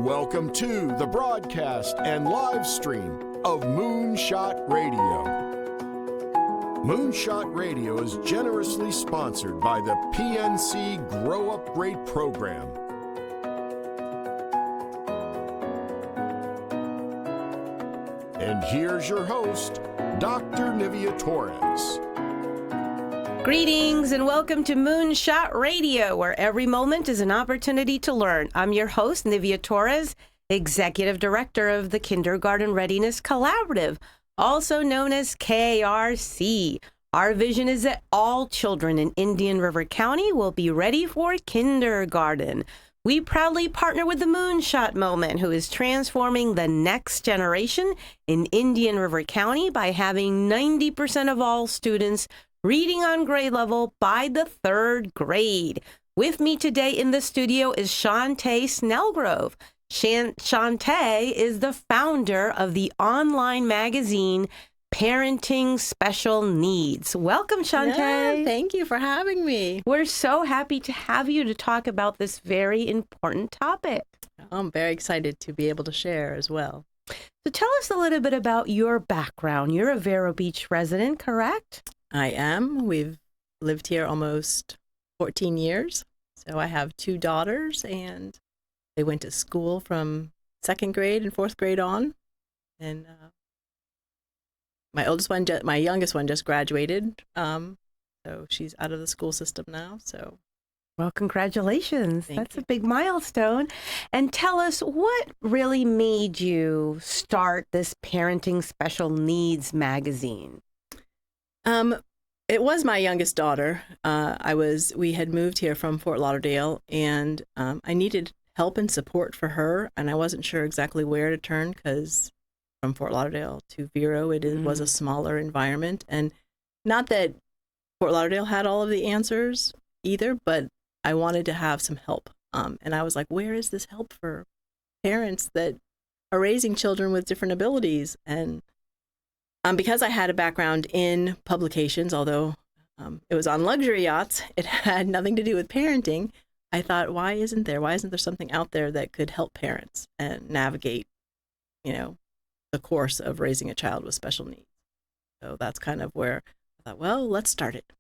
Welcome to the broadcast and live stream of Moonshot Radio. Moonshot Radio is generously sponsored by the PNC Grow Up Great program. And here's your host, Dr. Nivea Torres. Greetings and welcome to Moonshot Radio, where every moment is an opportunity to learn. I'm your host, Nivea Torres, Executive Director of the Kindergarten Readiness Collaborative, also known as KRC. Our vision is that all children in Indian River County will be ready for kindergarten. We proudly partner with the Moonshot Moment, who is transforming the next generation in Indian River County by having 90% of all students reading on grade level by the third grade. With me today in the studio is Chantai Snellgrove. Chantai is the founder of the online magazine Parenting Special Needs. Welcome, Chantai. Yeah, thank you for having me. We're so happy to have you to talk about this very important topic. I'm very excited to be able to share as well. So tell us a little bit about your background. You're a Vero Beach resident, correct? I am. We've lived here almost 14 years. So I have two daughters, and they went to school from second grade and fourth grade on. And my youngest one just graduated. So she's out of the school system now. So, well, congratulations. Thank That's you. a big milestone. And tell us, what really made you start this Parenting Special Needs magazine? It was my youngest daughter. We had moved here from Fort Lauderdale, and I needed help and support for her, and I wasn't sure exactly where to turn, because from Fort Lauderdale to Vero, was a smaller environment. And not that Fort Lauderdale had all of the answers either, but I wanted to have some help. And I was like, where is this help for parents that are raising children with different abilities? And because I had a background in publications, although it was on luxury yachts, it had nothing to do with parenting. I thought, why isn't there something out there that could help parents and navigate, the course of raising a child with special needs? So that's kind of where I thought, well, let's start it.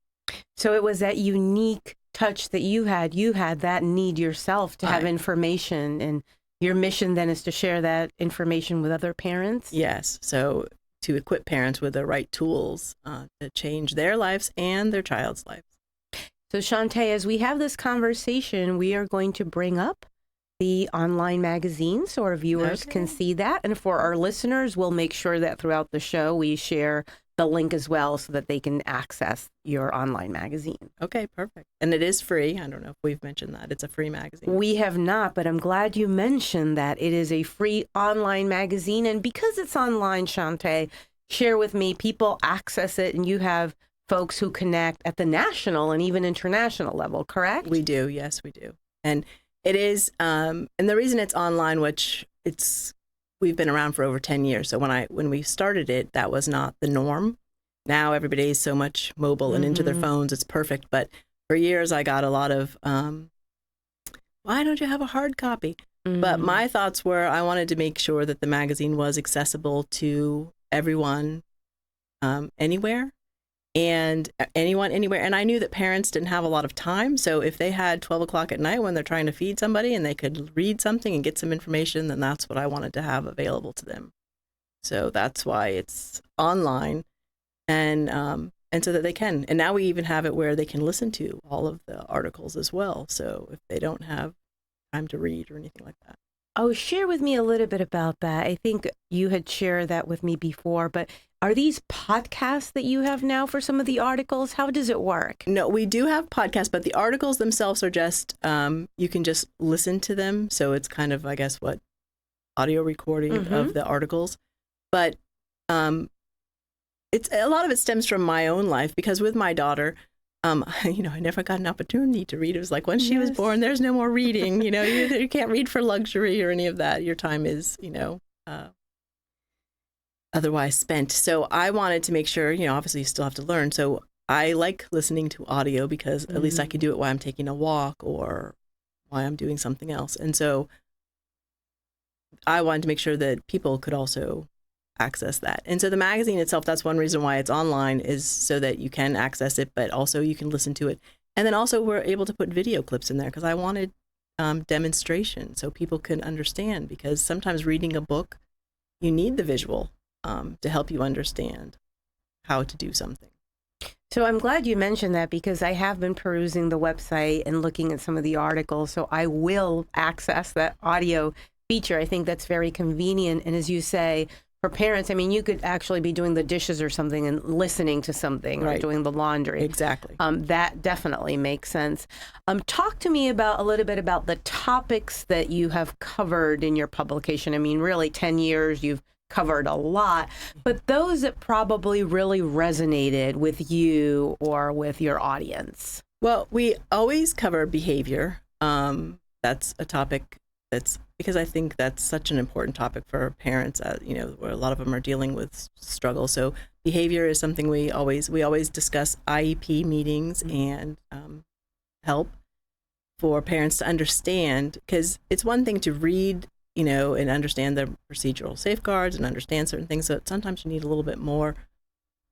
So it was that unique touch that you had that need yourself to have information, and your mission then is to share that information with other parents? Yes. So to equip parents with the right tools to change their lives and their child's lives. So Chantai, as we have this conversation, we are going to bring up the online magazine so our viewers can see that. And for our listeners, we'll make sure that throughout the show we share the link as well so that they can access your online magazine. Okay, perfect. And it is free. I don't know if we've mentioned that. It's a free magazine. We have not, but I'm glad you mentioned that it is a free online magazine. And because it's online, Chantai, share with me, people access it, and you have folks who connect at the national and even international level, correct? We do. Yes, we do. And it is, and the reason it's online, we've been around for over 10 years. So when we started it, that was not the norm. Now everybody is so much mobile and into their phones. It's perfect. But for years, I got a lot of, why don't you have a hard copy? But my thoughts were, I wanted to make sure that the magazine was accessible to everyone, anywhere. And anyone, anywhere. And I knew that parents didn't have a lot of time. So if they had 12 o'clock at night when they're trying to feed somebody and they could read something and get some information, then that's what I wanted to have available to them. So that's why it's online, and so that they can. And now we even have it where they can listen to all of the articles as well. So if they don't have time to read or anything like that. Oh, share with me a little bit about that. I think you had shared that with me before, but are these podcasts that you have now for some of the articles? How does it work? No, we do have podcasts, but the articles themselves are just, you can just listen to them. So it's kind of, I guess, audio recording of the articles. But it's a lot of it stems from my own life, because with my daughter, I never got an opportunity to read. It was like once she was born, there's no more reading. You can't read for luxury or any of that. Your time is, otherwise spent. So I wanted to make sure, obviously you still have to learn. So I like listening to audio because at least I can do it while I'm taking a walk or while I'm doing something else. And so I wanted to make sure that people could also access that. And so the magazine itself, that's one reason why it's online, is so that you can access it, but also you can listen to it. And then also we're able to put video clips in there because I wanted demonstration so people can understand, because sometimes reading a book, you need the visual to help you understand how to do something. So I'm glad you mentioned that, because I have been perusing the website and looking at some of the articles. So I will access that audio feature. I think that's very convenient. And as you say, for parents, I mean, you could actually be doing the dishes or something and listening to something, right, or doing the laundry. Exactly. That definitely makes sense. Talk to me a little bit about the topics that you have covered in your publication. I mean, really 10 years, you've covered a lot, but those that probably really resonated with you or with your audience. Well, we always cover behavior. That's a topic that's, because I think that's such an important topic for parents, where a lot of them are dealing with struggle. So behavior is something we always discuss IEP meetings and help for parents to understand, because it's one thing to read, and understand the procedural safeguards and understand certain things. So sometimes you need a little bit more,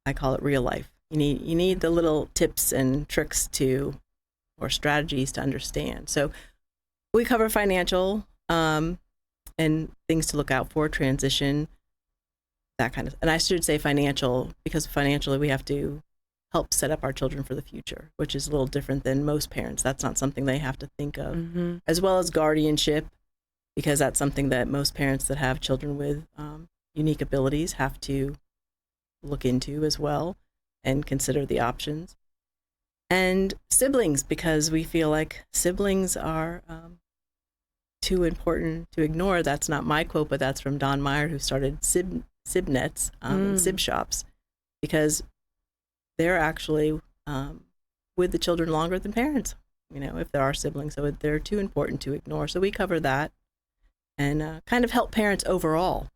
I call it real life. You need the little tips and tricks or strategies to understand. So we cover financial and things to look out for, transition, that kind of, and I should say financial, because financially we have to help set up our children for the future, which is a little different than most parents. That's not something they have to think of. Mm-hmm. As well as guardianship, because that's something that most parents that have children with unique abilities have to look into as well and consider the options. And siblings, because we feel like siblings are too important to ignore. That's not my quote, but that's from Don Meyer, who started SibNets and Sib shops, because they're actually with the children longer than parents, if there are siblings. So they're too important to ignore. So we cover that and kind of help parents overall,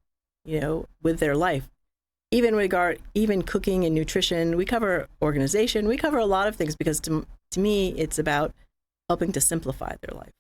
with their life. Even cooking and nutrition, we cover organization, we cover a lot of things, because to me, it's about helping to simplify their life.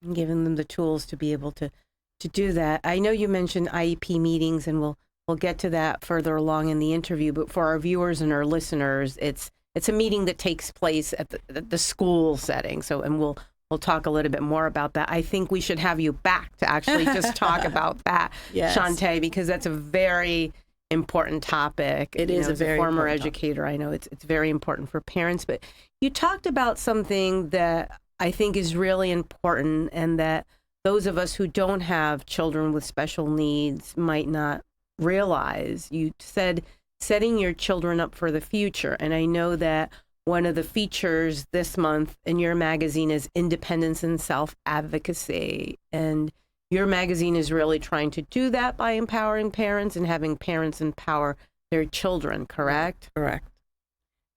And giving them the tools to be able to do that. I know you mentioned IEP meetings, and we'll get to that further along in the interview, but for our viewers and our listeners, it's a meeting that takes place at the school setting. So, and we'll talk a little bit more about that. I think we should have you back to actually just talk about that, yes, Chantai, because that's a very important topic. It is a very former educator. I know it's very important for parents, but you talked about something that I think is really important, and that those of us who don't have children with special needs might not realize. You said setting your children up for the future. And I know that one of the features this month in your magazine is independence and self-advocacy. And your magazine is really trying to do that by empowering parents and having parents empower their children, correct? Correct.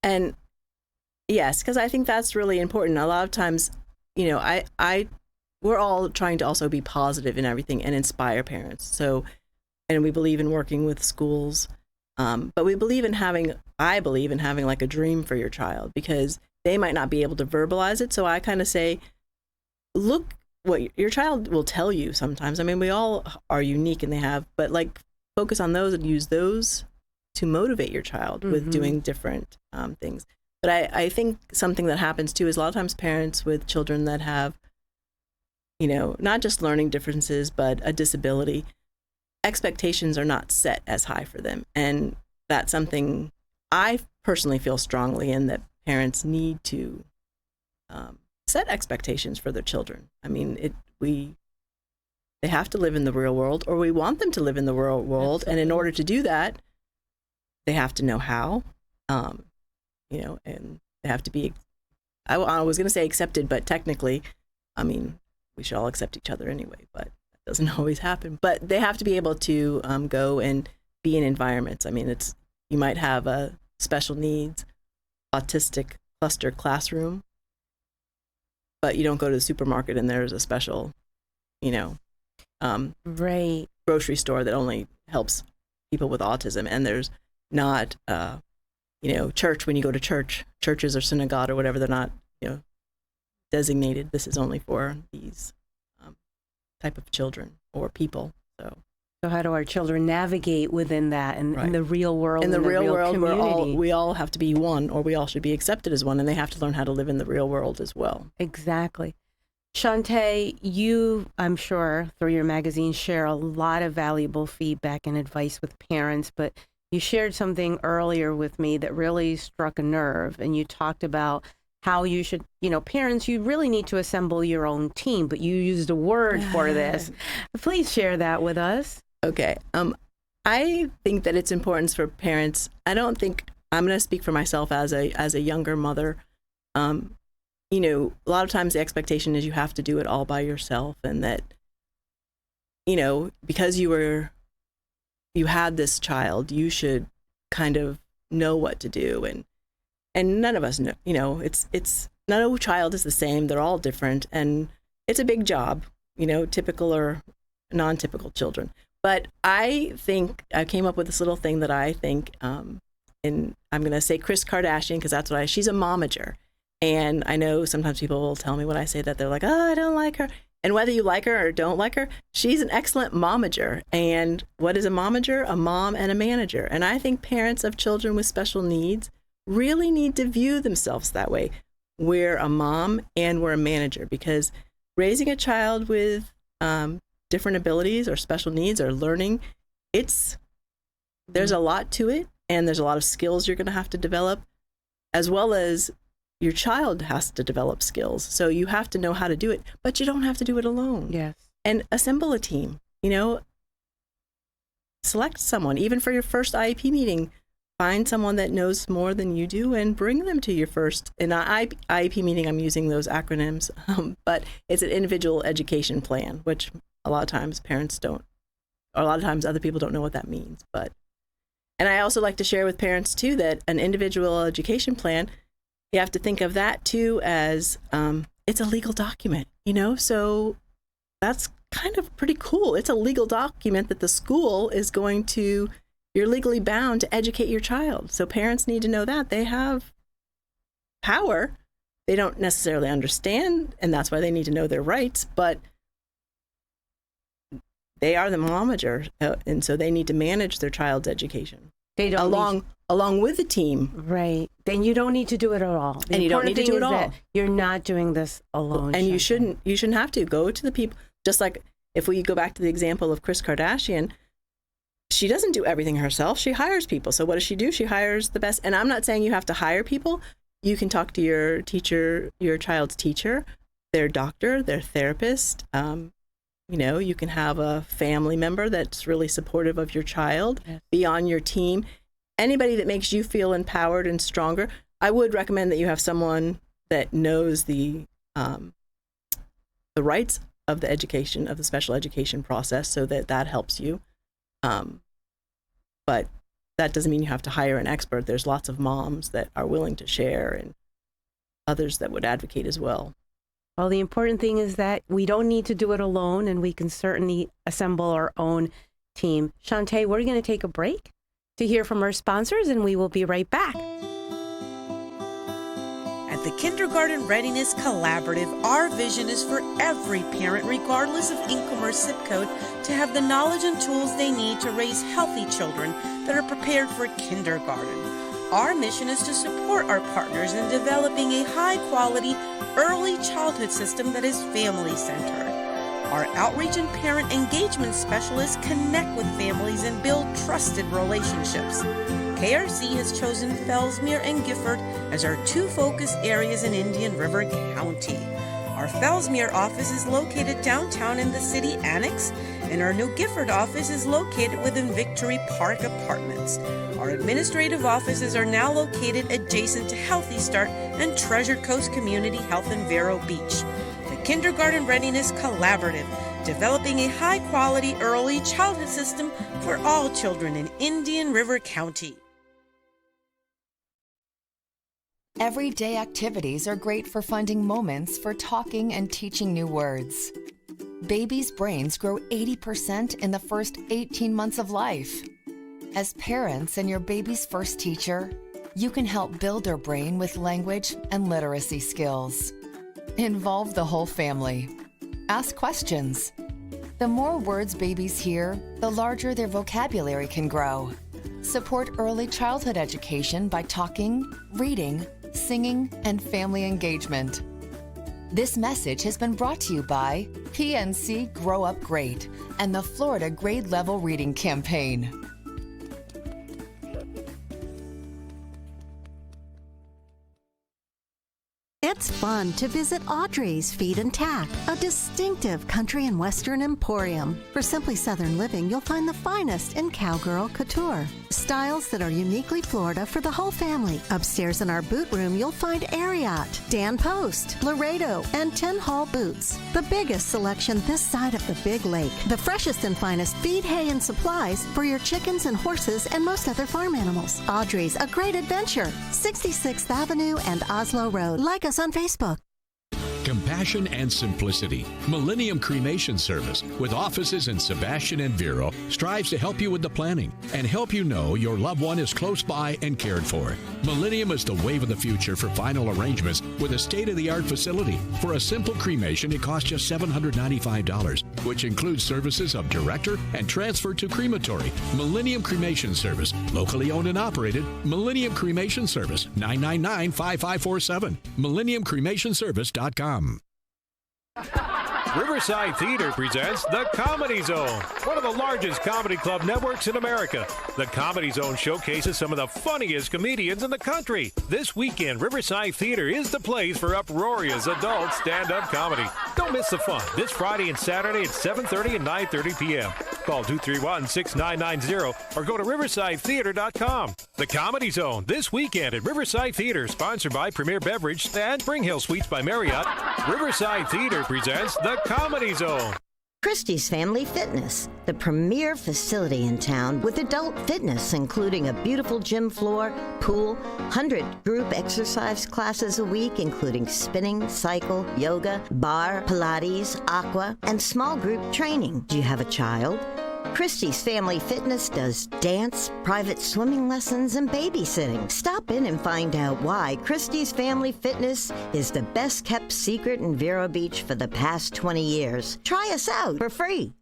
And yes, because I think that's really important. A lot of times, we're all trying to also be positive in everything and inspire parents. So, and we believe in working with schools, but I believe in having like a dream for your child, because they might not be able to verbalize it. So I kind of say, look what your child will tell you sometimes. I mean, we all are unique but like focus on those and use those to motivate your child with doing different things. But I think something that happens too is a lot of times parents with children that have, not just learning differences, but a disability, expectations are not set as high for them. And that's something I personally feel strongly in, that parents need to set expectations for their children. I mean, they have to live in the real world, or we want them to live in the real world. Absolutely. And in order to do that, they have to know how, and they have to be, I was going to say accepted, but technically, I mean, we should all accept each other anyway, but that doesn't always happen. But they have to be able to go and be in environments. I mean, you might have a special needs, autistic cluster classroom, but you don't go to the supermarket and there's a special, right, grocery store that only helps people with autism. And there's not, church, when you go to churches or synagogue or whatever, they're not, designated. This is only for these type of children or people. So how do our children navigate within that and in the real world? In the real world, community? we all have to be one, or we all should be accepted as one, and they have to learn how to live in the real world as well. Exactly. Chantai, you, I'm sure, through your magazine, share a lot of valuable feedback and advice with parents, but you shared something earlier with me that really struck a nerve, and you talked about how you should, parents, you really need to assemble your own team, but you used a word for this. Please share that with us. Okay. I think that it's important for parents. I don't think, I'm going to speak for myself as a younger mother. A lot of times the expectation is you have to do it all by yourself, and that, because you had this child, you should kind of know what to do. And none of us know, it's no child is the same. They're all different. And it's a big job, typical or non-typical children. But I think I came up with this little thing that I think, and I'm going to say Kris Kardashian, because that's what she's a momager. And I know sometimes people will tell me when I say that, they're like, oh, I don't like her. And whether you like her or don't like her, she's an excellent momager. And what is a momager? A mom and a manager. And I think parents of children with special needs really need to view themselves that way. We're a mom and we're a manager, because raising a child with different abilities or special needs or learning, there's a lot to it, and there's a lot of skills you're going to have to develop, as well as your child has to develop skills. So you have to know how to do it, but you don't have to do it alone. Yes. And assemble a team, select someone, even for your first IEP meeting, find someone that knows more than you do and bring them to your first. In an IEP meeting, I'm using those acronyms, but it's an individual education plan, which a lot of times parents don't, or a lot of times other people don't know what that means. And I also like to share with parents too that an individual education plan, you have to think of that too as it's a legal document, so that's kind of pretty cool. It's a legal document that the school is you're legally bound to educate your child. So parents need to know that they have power. They don't necessarily understand, and that's why they need to know their rights, but they are the momager, and so they need to manage their child's education. They don't along with the team. Right. Then you don't need to do it at all. And you don't need to do it all. You're not doing this alone. And you shouldn't have to go to the people. Just like if we go back to the example of Kris Kardashian, she doesn't do everything herself. She hires people. So what does she do? She hires the best. And I'm not saying you have to hire people. You can talk to your teacher, your child's teacher, their doctor, their therapist. You can have a family member that's really supportive of your child, be on your team. Anybody that makes you feel empowered and stronger. I would recommend that you have someone that knows the rights of the education, of the special education process, so that helps you. But that doesn't mean you have to hire an expert. There's lots of moms that are willing to share, and others that would advocate as well. Well, the important thing is that we don't need to do it alone, and we can certainly assemble our own team. Chantai, we're going to take a break to hear from our sponsors, and we will be right back. At the Kindergarten Readiness Collaborative, our vision is for every parent, regardless of income or zip code, to have the knowledge and tools they need to raise healthy children that are prepared for kindergarten. Our mission is to support our partners in developing a high-quality early childhood system that is family-centered. Our outreach and parent engagement specialists connect with families and build trusted relationships. KRC has chosen Fellsmere and Gifford as our two focus areas in Indian River County. Our Fellsmere office is located downtown in the city annex, and our new Gifford office is located within Victory Park Apartments. Our administrative offices are now located adjacent to Healthy Start and Treasure Coast Community Health in Vero Beach. The Kindergarten Readiness Collaborative, developing a high-quality early childhood system for all children in Indian River County. Everyday activities are great for finding moments for talking and teaching new words. Babies' brains grow 80% in the first 18 months of life. As parents and your baby's first teacher, you can help build their brain with language and literacy skills. Involve the whole family. Ask questions. The more words babies hear, the larger their vocabulary can grow. Support early childhood education by talking, reading, singing, and family engagement. This message has been brought to you by PNC Grow Up Great and the Florida Grade Level Reading Campaign. It's fun to visit Audrey's Feed and Tack, a distinctive country and western emporium. For simply Southern living, you'll find the finest in cowgirl couture. Styles that are uniquely Florida for the whole family. Upstairs in our boot room, you'll find Ariat, Dan Post, Laredo, and 10 Hall boots. The biggest selection this side of the Big Lake. The freshest and finest feed, hay, and supplies for your chickens and horses and most other farm animals. Audrey's, a great adventure. 66th Avenue and Oslo Road. Like us on Facebook. Compassion and simplicity. Millennium Cremation Service, with offices in Sebastian and Vero, strives to help you with the planning and help you know your loved one is close by and cared for. Millennium is the wave of the future for final arrangements with a state-of-the-art facility. For a simple cremation, it costs just $795, which includes services of director and transfer to crematory. Millennium Cremation Service, locally owned and operated. Millennium Cremation Service, 999-5547. MillenniumCremationService.com. Riverside Theater presents The Comedy Zone, one of the largest comedy club networks in America. The Comedy Zone showcases some of the funniest comedians in the country. This weekend, Riverside Theater is the place for uproarious adult stand-up comedy. Don't miss the fun this Friday and Saturday at 7:30 and 9:30 p.m. Call 231-6990 or go to riversidetheater.com. The Comedy Zone this weekend at Riverside Theater, sponsored by Premier Beverage and Spring Hill Suites by Marriott. Riverside Theater presents The Comedy Zone. Christie's Family Fitness, the premier facility in town with adult fitness, including a beautiful gym floor, pool, 100 group exercise classes a week, including spinning, cycle, yoga, bar, Pilates, aqua, and small group training. Do you have a child? Christie's Family Fitness does dance, private swimming lessons, and babysitting. Stop in and find out why Christie's Family Fitness is the best kept secret in Vero Beach for the past 20 years. Try us out for free.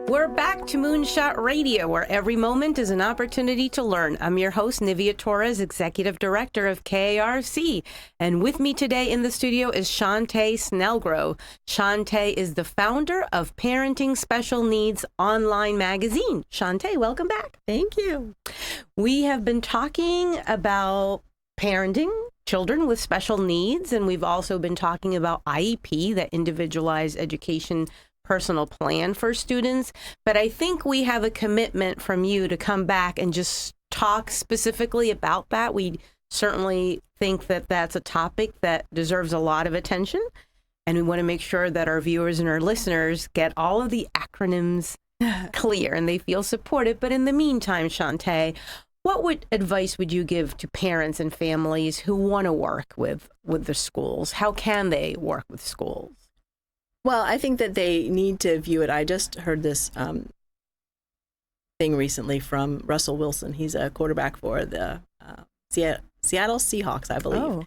We're back to Moonshot Radio, where every moment is an opportunity to learn. I'm your host, Nivea Torres, Executive Director of KARC. And with me today in the studio is Chantai Snellgrove. Chantai is the founder of Parenting Special Needs Online Magazine. Chantai, welcome back. Thank you. We have been talking about parenting children with special needs, and we've also been talking about IEP, that individualized education personal plan for students. But I think we have a commitment from you to come back and just talk specifically about that. We certainly think that that's a topic that deserves a lot of attention, and we want to make sure that our viewers and our listeners get all of the acronyms clear and they feel supported. But in the meantime, Chantai, what advice would you give to parents and families who want to work with the schools? How can they work with schools? Well, I think that they need to view it. I just heard this thing recently from Russell Wilson. He's a quarterback for the Seattle Seahawks, I believe. Oh.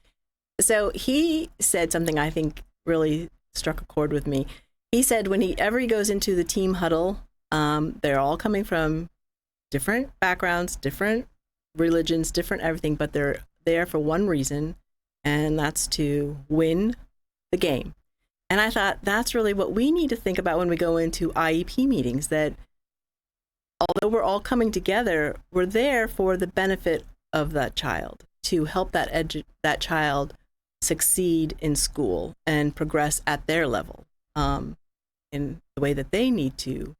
So he said something I think really struck a chord with me. He said whenever he goes into the team huddle, they're all coming from different backgrounds, different religions, different everything, but they're there for one reason, and that's to win the game. And I thought that's really what we need to think about when we go into IEP meetings, that although we're all coming together, we're there for the benefit of that child, to help that child succeed in school and progress at their level in the way that they need to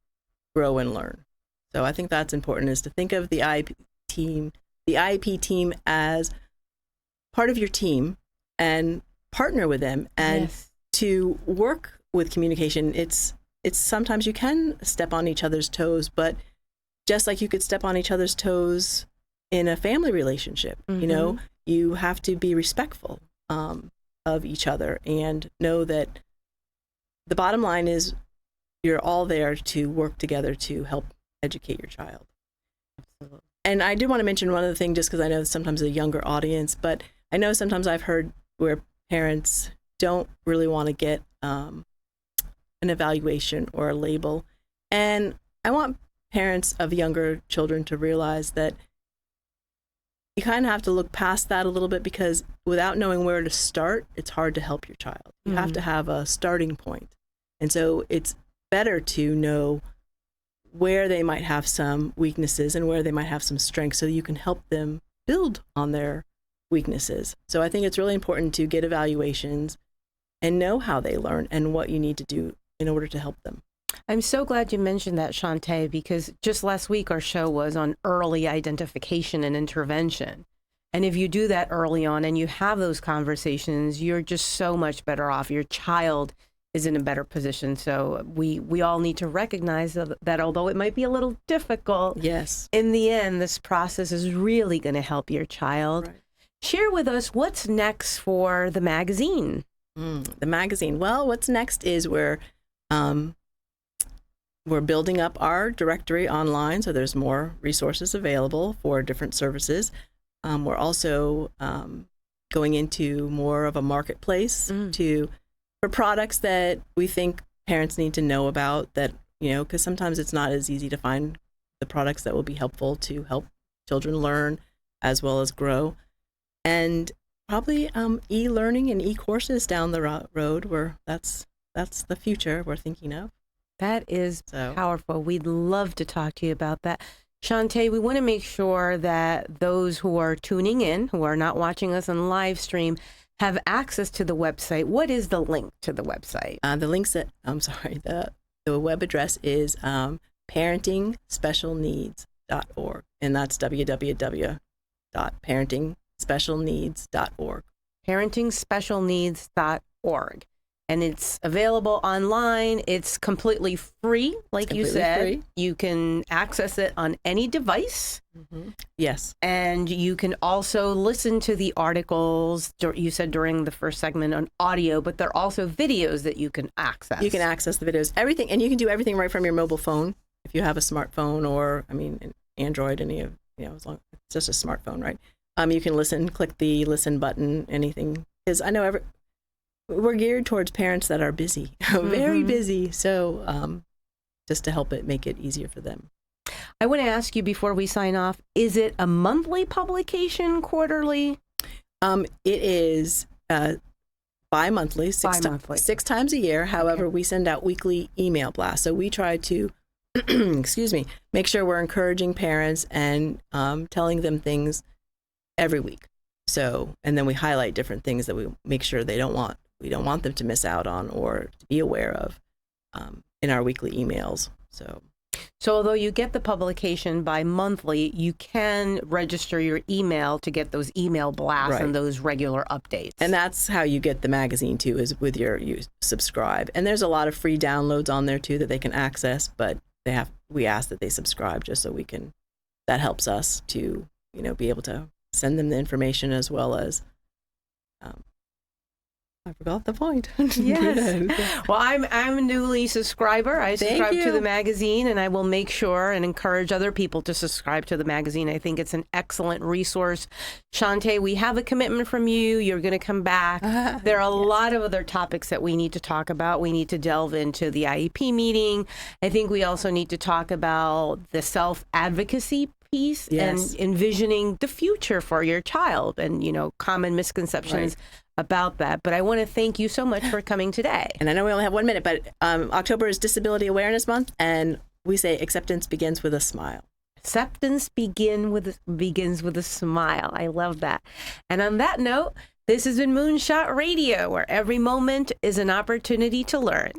grow and learn. So I think that's important, is to think of the IEP team as part of your team and partner with them, and yes, to work with communication. It's sometimes you can step on each other's toes, but just like you could step on each other's toes in a family relationship, you know, you have to be respectful of each other and know that the bottom line is you're all there to work together to help educate your child. Absolutely. And I did want to mention one other thing, just because I know sometimes a younger audience, but I know sometimes I've heard where parents don't really want to get an evaluation or a label. And I want parents of younger children to realize that you kind of have to look past that a little bit, because without knowing where to start, it's hard to help your child. You have to have a starting point. And so it's better to know where they might have some weaknesses and where they might have some strengths, so you can help them build on their weaknesses. So I think it's really important to get evaluations and know how they learn and what you need to do in order to help them. I'm so glad you mentioned that, Chantai, because just last week our show was on early identification and intervention. And if you do that early on and you have those conversations, you're just so much better off. Your child is in a better position. So we all need to recognize that although it might be a little difficult, yes, in the end, this process is really going to help your child. Right. Share with us what's next for the magazine. The magazine. Well, what's next is we're building up our directory online, so there's more resources available for different services. We're also going into more of a marketplace for products that we think parents need to know about, that, because sometimes it's not as easy to find the products that will be helpful to help children learn as well as grow. And probably e-learning and e-courses down the road, where that's the future we're thinking of. That is powerful. We'd love to talk to you about that. Chantai, we want to make sure that those who are tuning in, who are not watching us on live stream, have access to the website. What is the link to the website? The web address is parentingspecialneeds.org, and that's www.parentingspecialneeds.org. parentingspecialneeds.org. And it's available online. It's completely free, like you said. Free. You can access it on any device. Yes. And you can also listen to the articles, you said during the first segment, on audio, but there are also videos that you can access. You can access the videos, everything, and you can do everything right from your mobile phone if you have a smartphone, or, an Android, as long it's just a smartphone, right? You can listen, click the listen button, anything. Because I know we're geared towards parents that are busy, very busy. So just to help make it easier for them. I want to ask you before we sign off, is it a monthly publication, quarterly? It is bi-monthly, six times a year. However, we send out weekly email blasts. So we try to, make sure we're encouraging parents and telling them things every week. So, and then we highlight different things that we make sure we don't want them to miss out on or to be aware of in our weekly emails. So although you get the publication bi-monthly, you can register your email to get those email blasts and those regular updates. And that's how you get the magazine too, is with you subscribe. And there's a lot of free downloads on there too that they can access, but we ask that they subscribe just so that helps us to, be able to send them the information, as well as I forgot the point. Yes. Well, I'm a newly subscriber. I subscribe to the magazine, and I will make sure and encourage other people to subscribe to the magazine. I think it's an excellent resource. Chantai, we have a commitment from you. You're going to come back. There are a lot of other topics that we need to talk about. We need to delve into the IEP meeting. I think we also need to talk about the self-advocacy piece and envisioning the future for your child, and, common misconceptions about that. But I want to thank you so much for coming today. And I know we only have 1 minute, but October is Disability Awareness Month, and we say acceptance begins with a smile. Acceptance begins with a smile. I love that. And on that note, this has been Moonshot Radio, where every moment is an opportunity to learn.